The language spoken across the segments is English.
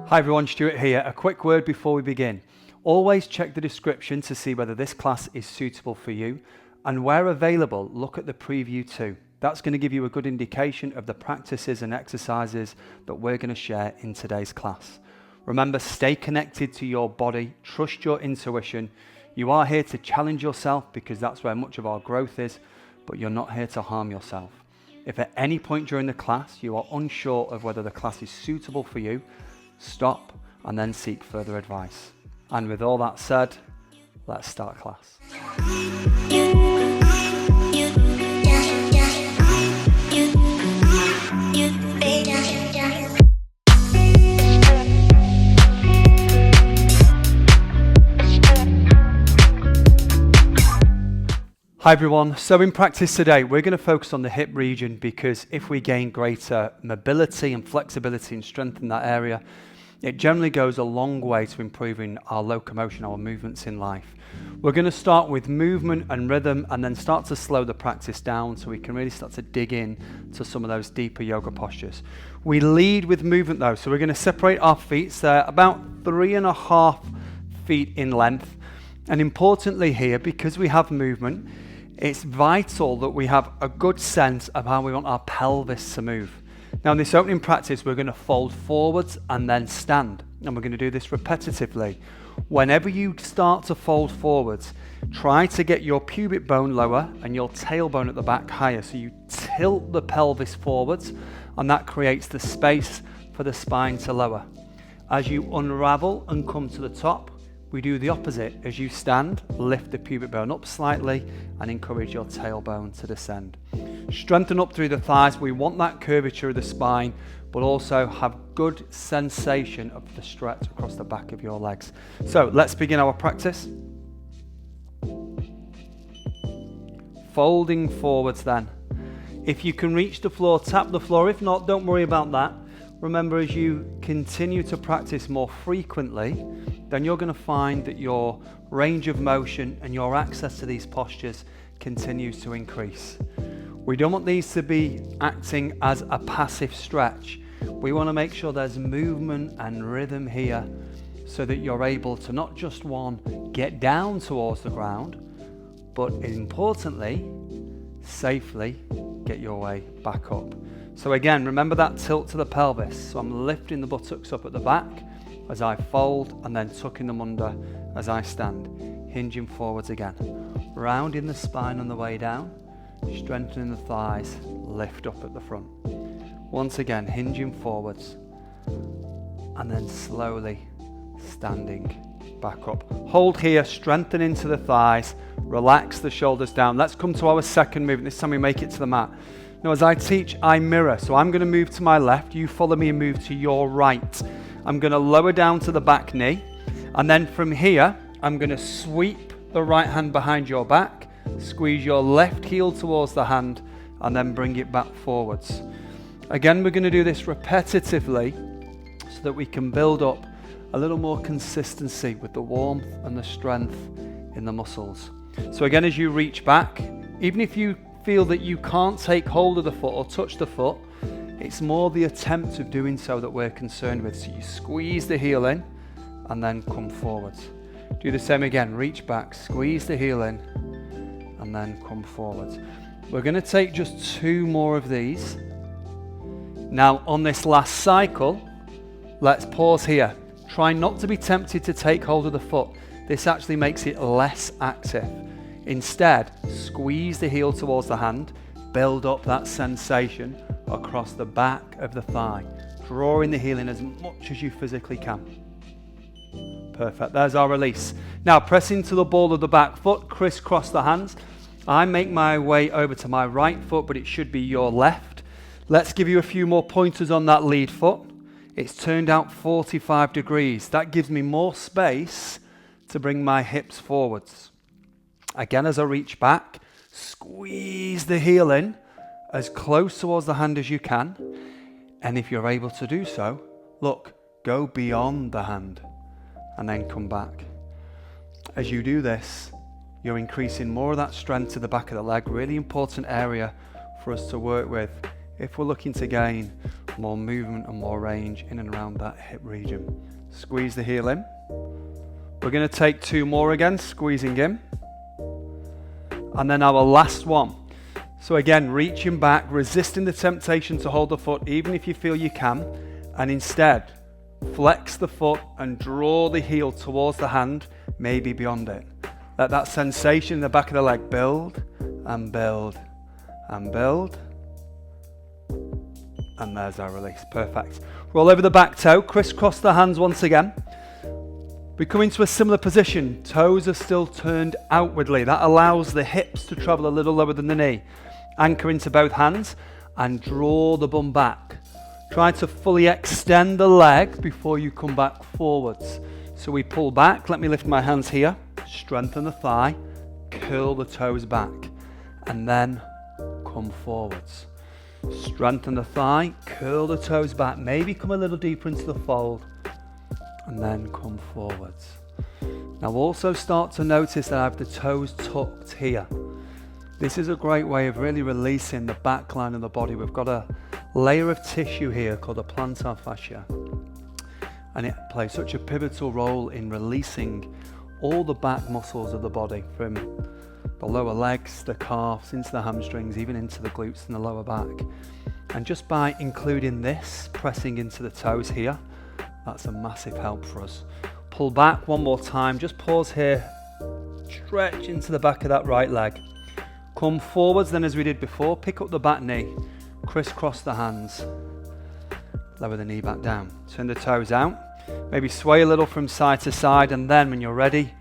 Hi everyone, Stuart here. A quick word before we begin. Always check the description to see whether this class is suitable for you, and where available, look at the preview too. That's going to give you a good indication of the practices and exercises that we're going to share in today's class. Remember, stay connected to your body, trust your intuition. You are here to challenge yourself because that's where much of our growth is, but you're not here to harm yourself. If at any point during the class you are unsure of whether the class is suitable for you, stop and then seek further advice. And with all that said, let's start class. Hi everyone, so in practice today we're going to focus on the hip region because if we gain greater mobility and flexibility and strength in that area, it generally goes a long way to improving our locomotion, our movements in life. We're going to start with movement and rhythm and then start to slow the practice down so we can really start to dig in to some of those deeper yoga postures. We lead with movement though, so we're going to separate our feet, so they're about 3.5 feet in length. And importantly here, because we have movement, it's vital that we have a good sense of how we want our pelvis to move. Now in this opening practice, we're going to fold forwards and then stand. And we're going to do this repetitively. Whenever you start to fold forwards, try to get your pubic bone lower and your tailbone at the back higher. So you tilt the pelvis forwards and that creates the space for the spine to lower. As you unravel and come to the top, we do the opposite. As you stand, lift the pubic bone up slightly and encourage your tailbone to descend. Strengthen up through the thighs. We want that curvature of the spine, but also have good sensation of the stretch across the back of your legs. So let's begin our practice. Folding forwards then. If you can reach the floor, tap the floor. If not, don't worry about that. Remember, as you continue to practice more frequently, then you're going to find that your range of motion and your access to these postures continues to increase. We don't want these to be acting as a passive stretch. We want to make sure there's movement and rhythm here so that you're able to not just get down towards the ground, but importantly, safely get your way back up. So again, remember that tilt to the pelvis. So I'm lifting the buttocks up at the back as I fold and then tucking them under as I stand, hinging forwards again. Rounding the spine on the way down, strengthening the thighs, lift up at the front. Once again, hinging forwards and then slowly standing back up. Hold here, strengthen into the thighs, relax the shoulders down. Let's come to our second movement. This time we make it to the mat. Now as I teach, I mirror. So I'm going to move to my left, you follow me and move to your right. I'm going to lower down to the back knee, and then from here, I'm going to sweep the right hand behind your back, squeeze your left heel towards the hand, and then bring it back forwards. Again, we're going to do this repetitively so that we can build up a little more consistency with the warmth and the strength in the muscles. So again, as you reach back, even if you feel that you can't take hold of the foot or touch the foot, it's more the attempt of doing so that we're concerned with. So you squeeze the heel in and then come forwards. Do the same again, reach back, squeeze the heel in and then come forwards. We're going to take just 2 more of these. Now on this last cycle, let's pause here. Try not to be tempted to take hold of the foot. This actually makes it less active. Instead, squeeze the heel towards the hand, build up that sensation across the back of the thigh, drawing the heel in as much as you physically can. Perfect, there's our release. Now press into the ball of the back foot, crisscross the hands. I make my way over to my right foot, but it should be your left. Let's give you a few more pointers on that lead foot. It's turned out 45 degrees. That gives me more space to bring my hips forwards. Again, as I reach back, squeeze the heel in as close towards the hand as you can. And if you're able to do so, look, go beyond the hand and then come back. As you do this, you're increasing more of that strength to the back of the leg, really important area for us to work with if we're looking to gain more movement and more range in and around that hip region. Squeeze the heel in. We're going to take 2 more again, squeezing in. And then our last one. So again, reaching back, resisting the temptation to hold the foot, even if you feel you can, and instead flex the foot and draw the heel towards the hand, maybe beyond it. Let that sensation in the back of the leg build and build and build. And there's our release. Perfect. Roll over the back toe, crisscross the hands once again. We come into a similar position. Toes are still turned outwardly. That allows the hips to travel a little lower than the knee. Anchor into both hands and draw the bum back. Try to fully extend the leg before you come back forwards. So we pull back. Let me lift my hands here. Strengthen the thigh. Curl the toes back. And then come forwards. Strengthen the thigh. Curl the toes back. Maybe come a little deeper into the fold. And then come forwards. Now also start to notice that I have the toes tucked here. This is a great way of really releasing the back line of the body. We've got a layer of tissue here called the plantar fascia. And it plays such a pivotal role in releasing all the back muscles of the body, from the lower legs, the calves, into the hamstrings, even into the glutes and the lower back. And just by including this, pressing into the toes here, that's a massive help for us. Pull back one more time, just pause here, stretch into the back of that right leg. Come forwards then as we did before, pick up the back knee, crisscross the hands, lower the knee back down, turn the toes out, maybe sway a little from side to side, and then when you're ready,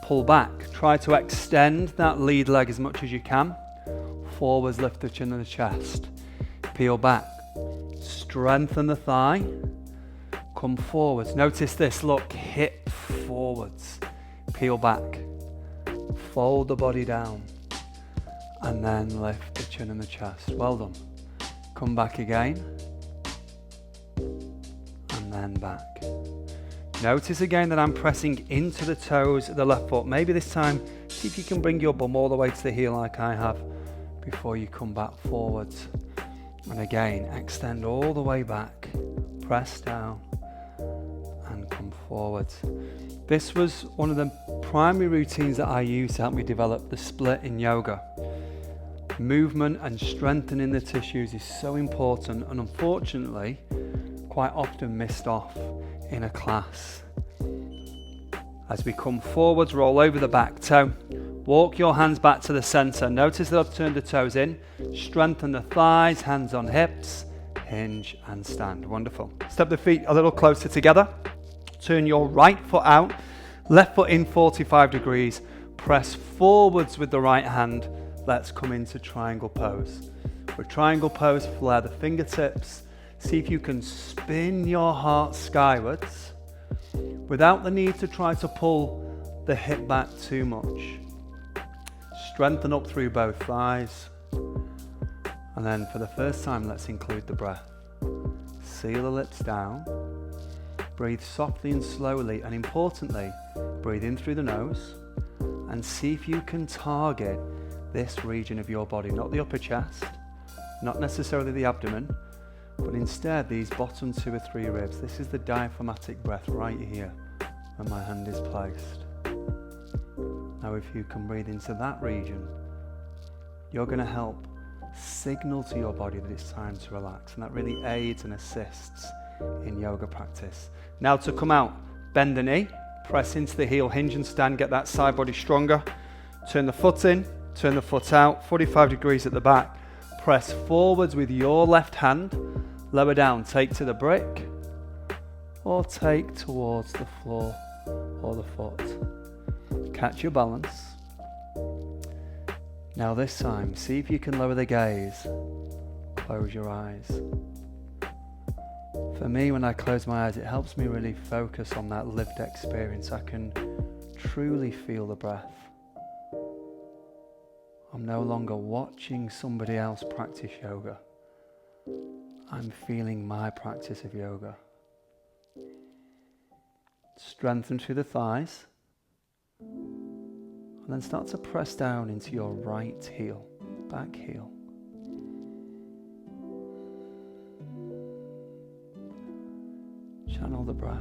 pull back. Try to extend that lead leg as much as you can. Forwards, lift the chin and the chest. Peel back, strengthen the thigh. Come forwards. Notice this, look, hip forwards. Peel back. Fold the body down. And then lift the chin and the chest. Well done. Come back again. And then back. Notice again that I'm pressing into the toes of the left foot. Maybe this time, see if you can bring your bum all the way to the heel like I have before you come back forwards. And again, extend all the way back. Press down. And come forwards. This was one of the primary routines that I used to help me develop the split in yoga. Movement and strengthening the tissues is so important, and unfortunately quite often missed off in a class. As we come forwards, roll over the back toe. Walk your hands back to the center. Notice that I've turned the toes in. Strengthen the thighs, hands on hips. Hinge and stand. Wonderful. Step the feet a little closer together. Turn your right foot out. Left foot in 45 degrees. Press forwards with the right hand. Let's come into triangle pose. For triangle pose, flare the fingertips. See if you can spin your heart skywards without the need to try to pull the hip back too much. Strengthen up through both thighs. And then for the first time, let's include the breath. Seal the lips down. Breathe softly and slowly, and importantly, breathe in through the nose and see if you can target this region of your body, not the upper chest, not necessarily the abdomen, but instead these bottom 2 or 3 ribs. This is the diaphragmatic breath right here where my hand is placed. Now if you can breathe into that region, you're going to help signal to your body that it's time to relax, and that really aids and assists in yoga practice. Now to come out, bend the knee, press into the heel, hinge and stand, get that side body stronger. Turn the foot in, turn the foot out, 45 degrees at the back. Press forwards with your left hand, lower down, take to the brick, or take towards the floor or the foot. Catch your balance. Now this time, see if you can lower the gaze. Close your eyes. For me, when I close my eyes, it helps me really focus on that lived experience. I can truly feel the breath. I'm no longer watching somebody else practice yoga. I'm feeling my practice of yoga. Strengthen through the thighs. And then start to press down into your right heel, back heel. Channel the breath.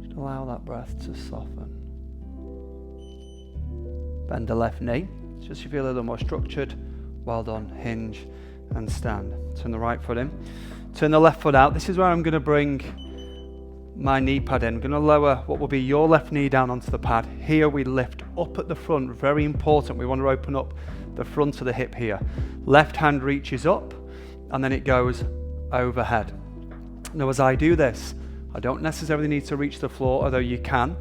Just allow that breath to soften. Bend the left knee, just so you feel a little more structured. Well done. Hinge and stand. Turn the right foot in. Turn the left foot out. This is where I'm going to bring my knee pad in. I'm going to lower what will be your left knee down onto the pad. Here we lift up at the front. Very important. We want to open up the front of the hip here. Left hand reaches up and then it goes overhead. Now as I do this, I don't necessarily need to reach the floor, although you can.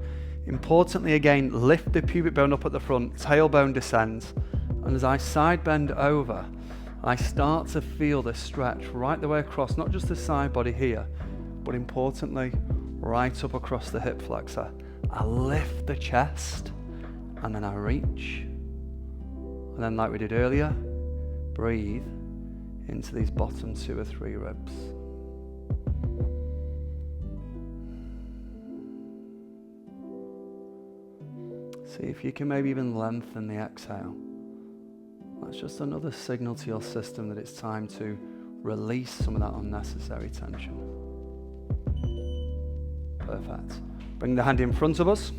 Importantly again, lift the pubic bone up at the front, tailbone descends, and as I side bend over, I start to feel this stretch right the way across, not just the side body here, but importantly, right up across the hip flexor. I lift the chest, and then I reach. And then like we did earlier, breathe into these bottom 2 or 3 ribs. See if you can maybe even lengthen the exhale. That's just another signal to your system that it's time to release some of that unnecessary tension. Perfect. Bring the hand in front of us.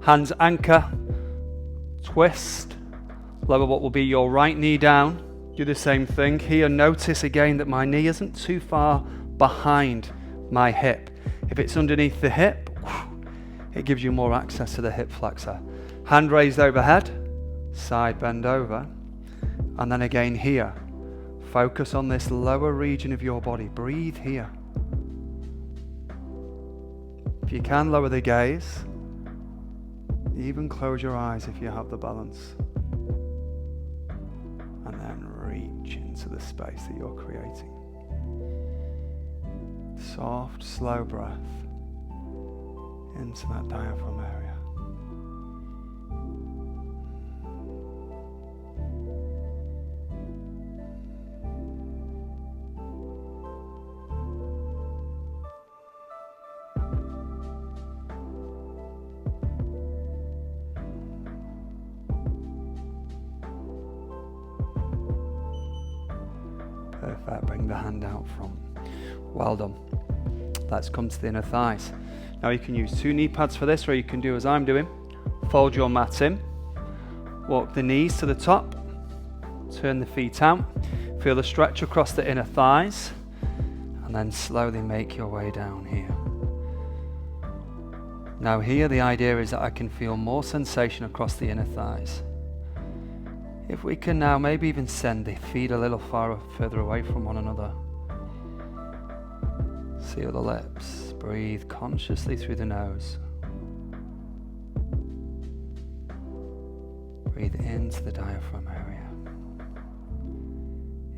Hands anchor, twist, lower what will be your right knee down. Do the same thing. Here, notice again that my knee isn't too far behind my hip. If it's underneath the hip, it gives you more access to the hip flexor. Hand raised overhead, side bend over, and then again here. Focus on this lower region of your body. Breathe here. If you can, lower the gaze. Even close your eyes if you have the balance. And then reach into the space that you're creating. Soft, slow breath into that diaphragm area. Perfect. Bring the hand out front. Well done. Let's come to the inner thighs. Now you can use 2 knee pads for this, or you can do as I'm doing. Fold your mat in. Walk the knees to the top. Turn the feet out. Feel the stretch across the inner thighs. And then slowly make your way down here. Now here the idea is that I can feel more sensation across the inner thighs. If we can now maybe even send the feet a little further away from one another. Seal the lips. Breathe consciously through the nose. Breathe into the diaphragm area.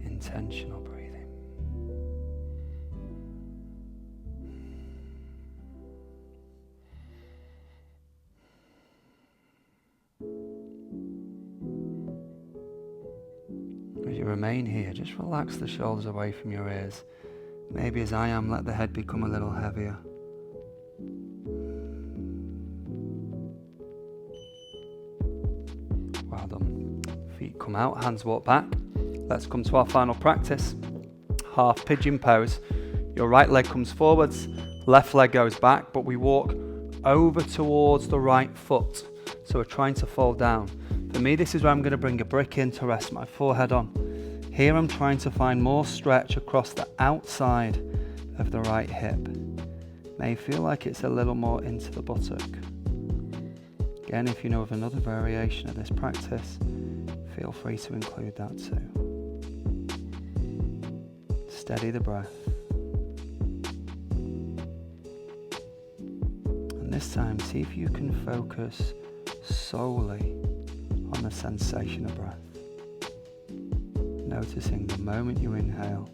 Intentional breathing. As you remain here, just relax the shoulders away from your ears. Maybe as I am, let the head become a little heavier. Well done. Feet come out, hands walk back. Let's come to our final practice. Half pigeon pose. Your right leg comes forwards, left leg goes back, but we walk over towards the right foot. So we're trying to fold down. For me, this is where I'm going to bring a brick in to rest my forehead on. Here I'm trying to find more stretch across the outside of the right hip. May feel like it's a little more into the buttock. Again, if you know of another variation of this practice, feel free to include that too. Steady the breath. And this time, see if you can focus solely on the sensation of breath. Noticing the moment you inhale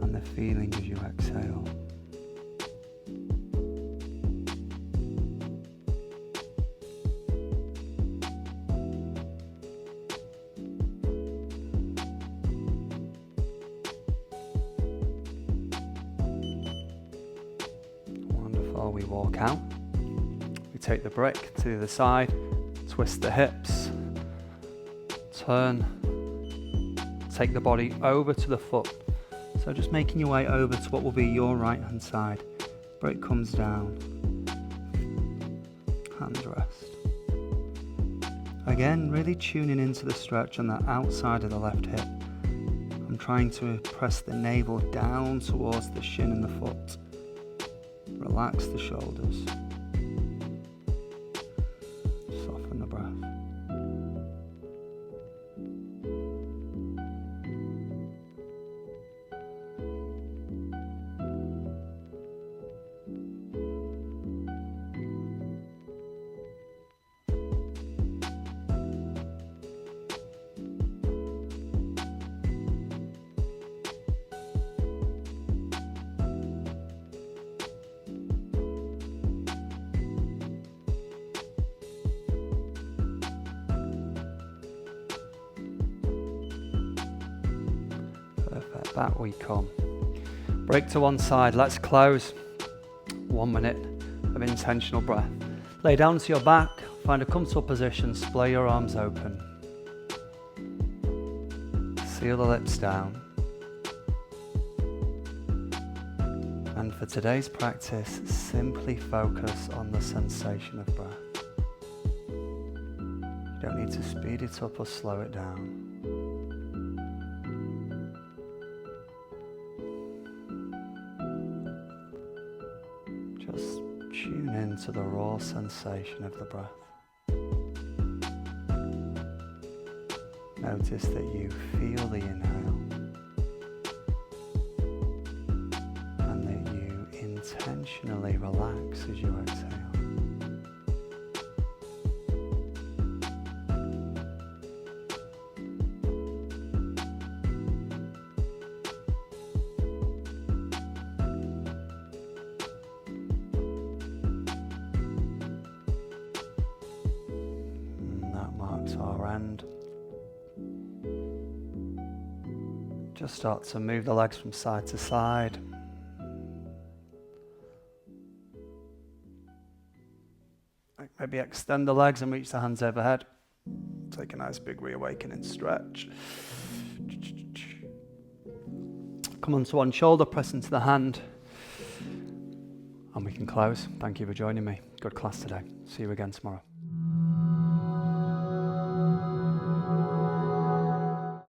and the feeling as you exhale. Wonderful. We walk out. We take the brick to the other side, twist the hips, turn. Take the body over to the foot. So just making your way over to what will be your right hand side. Break comes down. Hand rest. Again, really tuning into the stretch on that outside of the left hip. I'm trying to press the navel down towards the shin and the foot. Relax the shoulders. Soften the breath. Perfect, back we come. Break to one side, let's close. 1 minute of intentional breath. Lay down to your back, find a comfortable position, splay your arms open. Seal the lips down. And for today's practice, simply focus on the sensation of breath. You don't need to speed it up or slow it down. Just tune into the raw sensation of the breath. Notice that you feel the inhale and that you intentionally relax as you exhale. Our end. Just start to move the legs from side to side. Maybe extend the legs and reach the hands overhead. Take a nice big reawakening stretch. Come onto one shoulder, press into the hand. And we can close. Thank you for joining me. Good class today. See you again tomorrow.